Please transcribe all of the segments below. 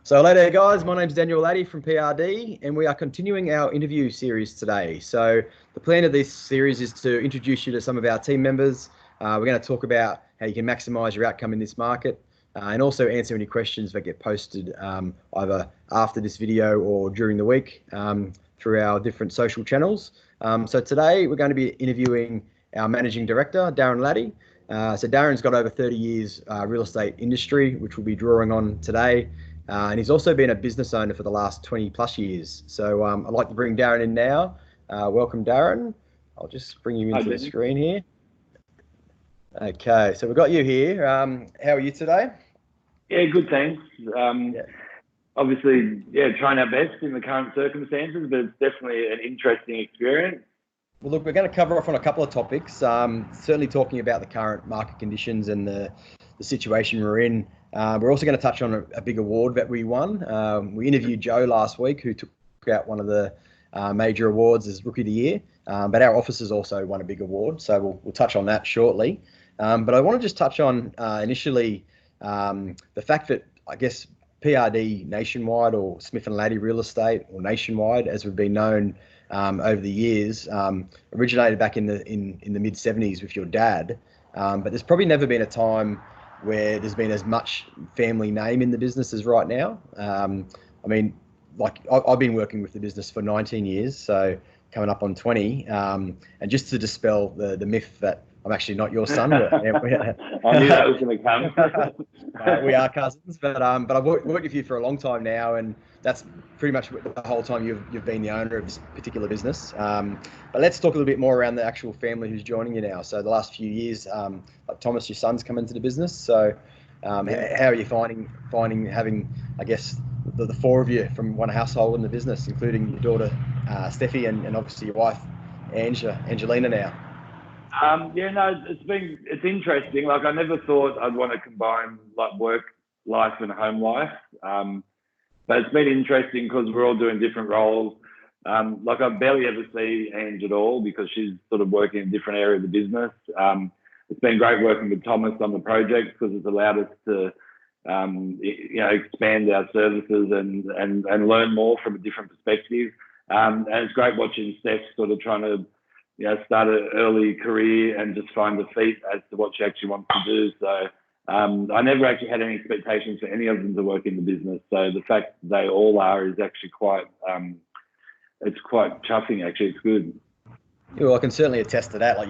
So hello there guys, my name's Daniel Latty from PRD and we are continuing our interview series today. So the plan of this series is to introduce you to some of our team members. We're going to talk about how you can maximise your outcome in this market and also answer any questions that get posted either after this video or during the week through our different social channels. So today we're going to be interviewing our Managing Director, Darren Latty. So Darren's got over 30 years real estate industry, which we'll be drawing on today. And he's also been a business owner for the last 20 plus years. So I'd like to bring Darren in now. Welcome, Darren. I'll just bring you into the screen here. Okay, so we've got you here. How are you today? Yeah, good, thanks. Obviously, trying our best in the current circumstances, but it's definitely an interesting experience. Well, look, we're going to cover off on a couple of topics. Certainly talking about the current market conditions and the situation we're in. We're also going to touch on a big award that we won. We interviewed Joe last week, who took out one of the major awards as Rookie of the Year. But our officers also won a big award, so we'll touch on that shortly. But I want to just touch on initially the fact that I guess PRD nationwide, or Smith & Latty Real Estate, or nationwide as we've been known over the years, originated back in the mid 70s with your dad. But there's probably never been a time where there's been as much family name in the business as right now. I mean, like I've been working with the business for 19 years, so coming up on 20. And just to dispel the myth that I'm actually not your son. I knew that was going to come. We are cousins, but I've worked with you for a long time now, and that's pretty much the whole time you've been the owner of this particular business. But let's talk a little bit more around the actual family who's joining you now. So the last few years, like Thomas, your son's come into the business. So how are you finding having, I guess, the four of you from one household in the business, including your daughter Steffi and obviously your wife Angelina now? It's interesting. Like I never thought I'd want to combine like work life and home life. But it's been interesting because we're all doing different roles. Like I barely ever see Ange at all because she's sort of working in a different area of the business. It's been great working with Thomas on the project because it's allowed us to, expand our services and learn more from a different perspective. And it's great watching Steph sort of trying to, start an early career and just find the feet as to what she actually wants to do. So I never actually had any expectations for any of them to work in the business. So the fact they all are is actually quite, it's quite chuffing. Actually, it's good. Yeah, well, I can certainly attest to that. Like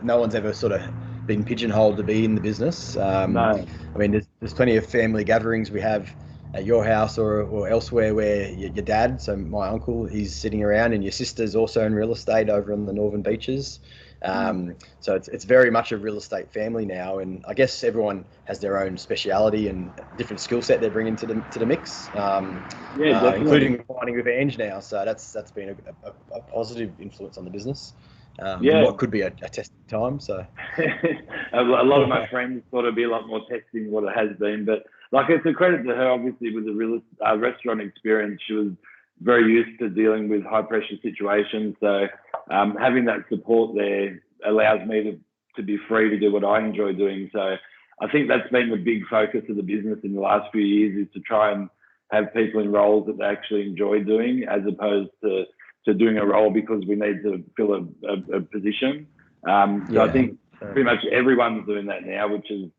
no one's ever sort of been pigeonholed to be in the business. No. I mean, there's plenty of family gatherings we have at your house or elsewhere where your dad, so my uncle, he's sitting around, and your sister's also in real estate over on the Northern Beaches. So it's very much a real estate family now, and I guess everyone has their own speciality and different skill set they bring into the mix. Including finding with Ange now. So that's been a positive influence on the business. What could be a testing time. So a lot of my friends thought it'd be a lot more testing than what it has been, but like it's a credit to her. Obviously, with the restaurant experience, she was very used to dealing with high pressure situations. So having that support there allows me to be free to do what I enjoy doing. So I think that's been the big focus of the business in the last few years, is to try and have people in roles that they actually enjoy doing, as opposed to doing a role because we need to fill a position. So I think pretty much everyone's doing that now, which is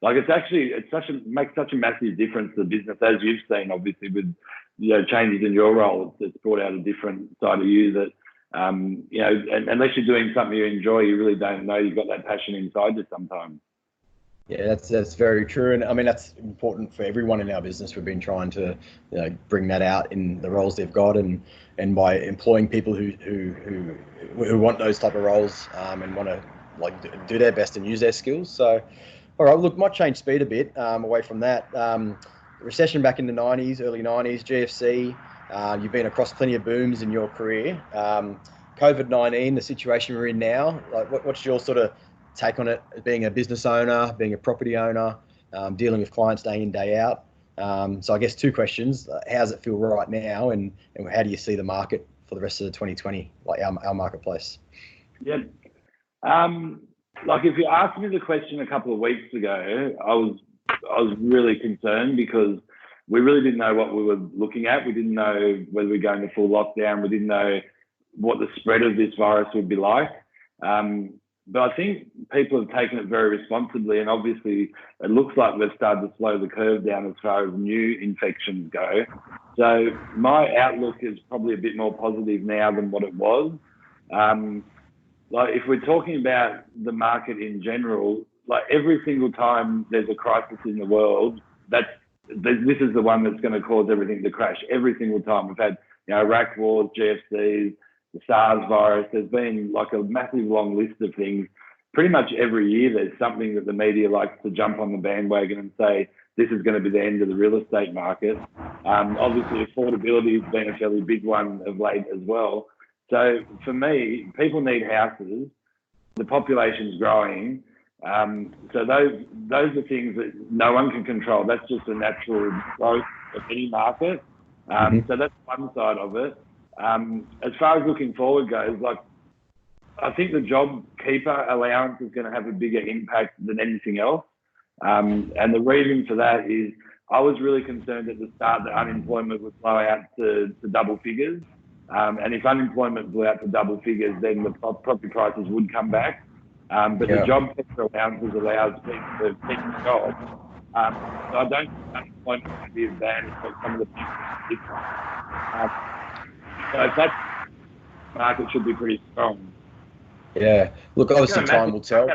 like makes such a massive difference to the business, as you've seen, obviously, with changes in your role. It's brought out a different side of you that and unless you're doing something you enjoy, you really don't know you've got that passion inside you sometimes. Yeah, that's very true, and I mean that's important for everyone in our business. We've been trying to bring that out in the roles they've got, and by employing people who want those type of roles and want to do their best and use their skills. So, all right, look, might change speed a bit away from that. Recession back in the 90s, early 90s, GFC. You've been across plenty of booms in your career. COVID-19, the situation we're in now. Like, what's your sort of take on it, being a business owner, being a property owner, dealing with clients day in, day out? So I guess two questions. How does it feel right now, and how do you see the market for the rest of the 2020, like our marketplace? Yeah. Like if you asked me the question a couple of weeks ago, I was really concerned because we really didn't know what we were looking at. We didn't know whether we were going to full lockdown. We didn't know what the spread of this virus would be like. But I think people have taken it very responsibly, and obviously it looks like we've started to slow the curve down as far as new infections go. So my outlook is probably a bit more positive now than what it was. Like if we're talking about the market in general, like every single time there's a crisis in the world, this is the one that's going to cause everything to crash. Every single time we've had, Iraq wars, GFCs, the SARS virus. There's been like a massive long list of things. Pretty much every year there's something that the media likes to jump on the bandwagon and say, this is going to be the end of the real estate market. Obviously, affordability has been a fairly big one of late as well. So for me, people need houses. The population's growing. So those are things that no one can control. That's just a natural growth of any market. So that's one side of it. As far as looking forward goes, like I think the job keeper allowance is going to have a bigger impact than anything else. And the reason for that is I was really concerned at the start that unemployment would blow out to double figures. And if unemployment blew out to double figures, then the property prices would come back. But the job keeper allowances allows people to keep the job. So I don't think unemployment would be as bad as what some of the people so that market should be pretty strong. Yeah. Look, obviously time will tell.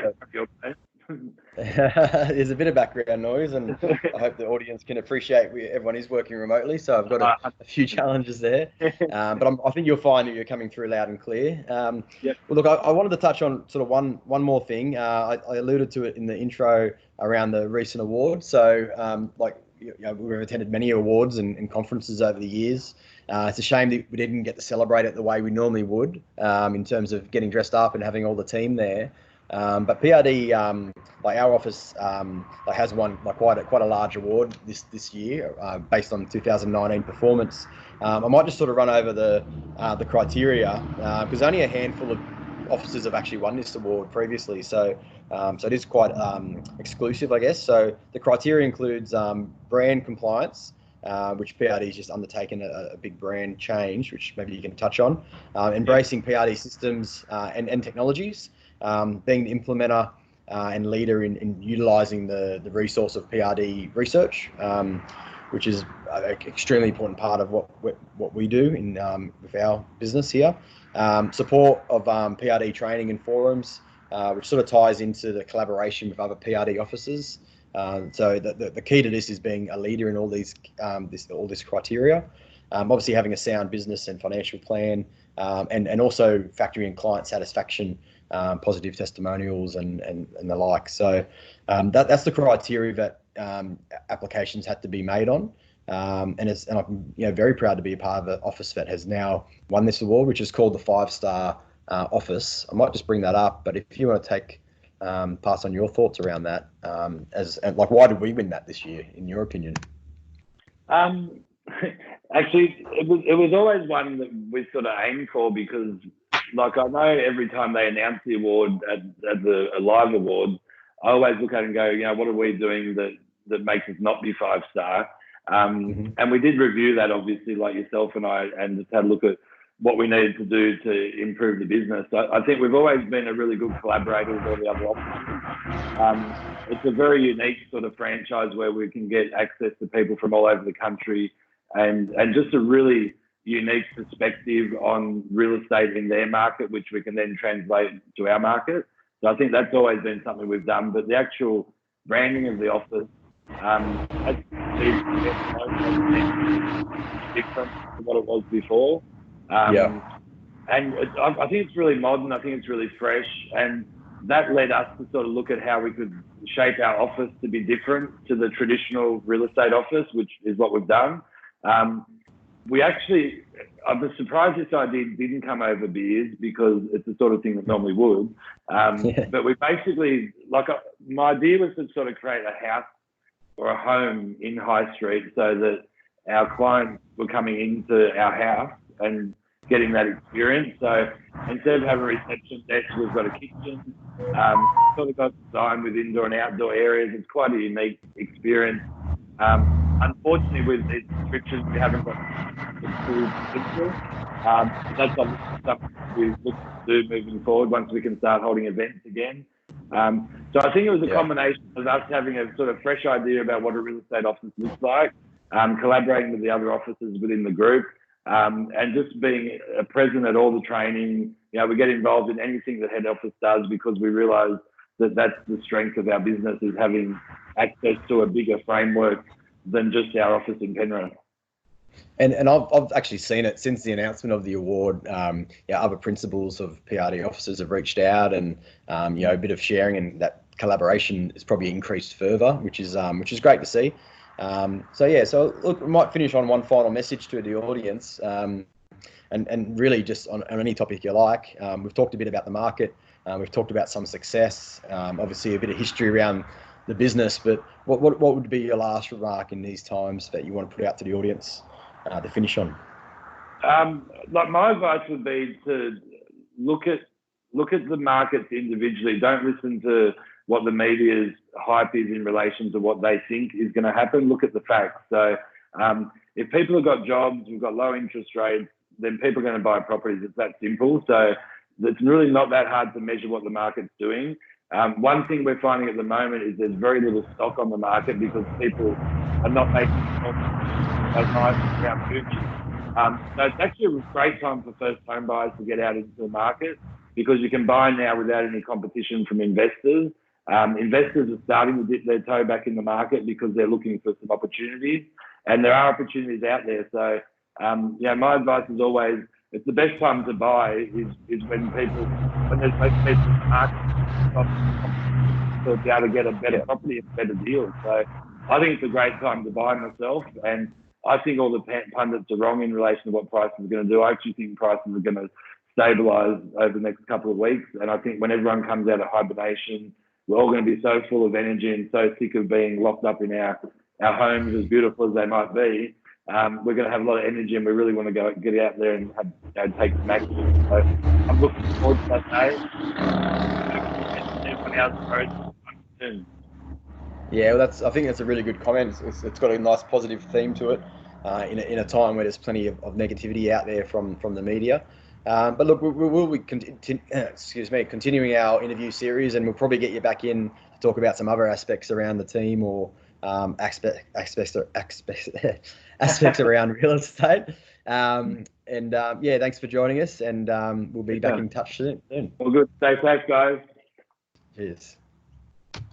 There's a bit of background noise, and I hope the audience can appreciate everyone is working remotely, so I've got a few challenges there. But I think you'll find that you're coming through loud and clear. Well, look, I wanted to touch on sort of one more thing. I alluded to it in the intro around the recent awards. So, we've attended many awards and conferences over the years. It's a shame that we didn't get to celebrate it the way we normally would, in terms of getting dressed up and having all the team there. But PRD, our office, has won quite a large award this year, based on 2019 performance. I might just sort of run over the criteria, because only a handful of offices have actually won this award previously. So it is quite exclusive, I guess. So the criteria includes brand compliance, which PRD has just undertaken a big brand change, which maybe you can touch on. Embracing PRD systems and technologies. Being the implementer and leader in utilising the resource of PRD research, which is an extremely important part of what we do with our business here. Support of PRD training and forums, which sort of ties into the collaboration with other PRD officers. So the key to this is being a leader in all these all this criteria. Obviously having a sound business and financial plan, and also factoring in client satisfaction, positive testimonials and the like. So that's the criteria that applications had to be made on. And I'm very proud to be a part of an office that has now won this award, which is called the 5-star office. I might just bring that up, but if you want to pass on your thoughts around that, why did we win that this year, in your opinion? Actually, it was always one that we sort of aimed for, because I know every time they announce the award at the live award, I always look at it and go, what are we doing that makes us not be 5-star? And we did review that, obviously, like yourself and I, and just had a look at what we needed to do to improve the business. I think we've always been a really good collaborator with all the other offices. It's a very unique sort of franchise where we can get access to people from all over the country, and just a really unique perspective on real estate in their market, which we can then translate to our market. So I think that's always been something we've done. But the actual branding of the office has different to what it was before. And I think it's really modern. I think it's really fresh. And that led us to sort of look at how we could shape our office to be different to the traditional real estate office, which is what we've done. I was surprised this idea didn't come over beers, because it's the sort of thing that normally would. But we basically, my idea was to sort of create a house or a home in High Street, so that our clients were coming into our house and getting that experience. So instead of having a reception desk, we've got a kitchen. Sort of got designed with indoor and outdoor areas. It's quite a unique experience. unfortunately, with these restrictions, we haven't got the full potential. That's obviously something we look to do moving forward once we can start holding events again. So I think it was a combination of us having a sort of fresh idea about what a real estate office looks like, collaborating with the other officers within the group, and just being present at all the training. You know, we get involved in anything that head office does because we realise that that's the strength of our business, is having access to a bigger framework than just our office in Penrith. And I've actually seen it since the announcement of the award. Other principals of PRD officers have reached out, and a bit of sharing, and that collaboration has probably increased further, which is great to see. So look, we might finish on one final message to the audience, and really just on any topic you like. We've talked a bit about the market. We've talked about some success. Obviously, a bit of history around the business. But what would be your last remark in these times that you want to put out to the audience to finish on? Like, my advice would be to look at the markets individually. Don't listen to what the media's hype is in relation to what they think is going to happen. Look at the facts. So if people have got jobs, we've got low interest rates, then people are going to buy properties. It's that simple. So it's really not that hard to measure what the market's doing. One thing we're finding at the moment is there's very little stock on the market because people are not making as nice around moving. So it's actually a great time for first home buyers to get out into the market, because you can buy now without any competition from investors. Investors are starting to dip their toe back in the market because they're looking for some opportunities, and there are opportunities out there. So, my advice is always, it's the best time to buy is when there's most people in the market to be able to get a better property and better deal. So I think it's a great time to buy myself, and I think all the pundits are wrong in relation to what prices are going to do. I actually think prices are going to stabilise over the next couple of weeks, and I think when everyone comes out of hibernation, we're all going to be so full of energy and so sick of being locked up in our homes, as beautiful as they might be. We're going to have a lot of energy, and we really want to go get out there and take some action. So I'm looking forward to that day. Everyone else soon. Yeah, well, I think that's a really good comment. It's got a nice positive theme to it in a time where there's plenty of negativity out there from the media. But look, we will be continuing our interview series, and we'll probably get you back in to talk about some other aspects around the team, or aspects around real estate. Thanks for joining us, and we'll be back in touch soon. Well, good. Stay safe, guys. Cheers.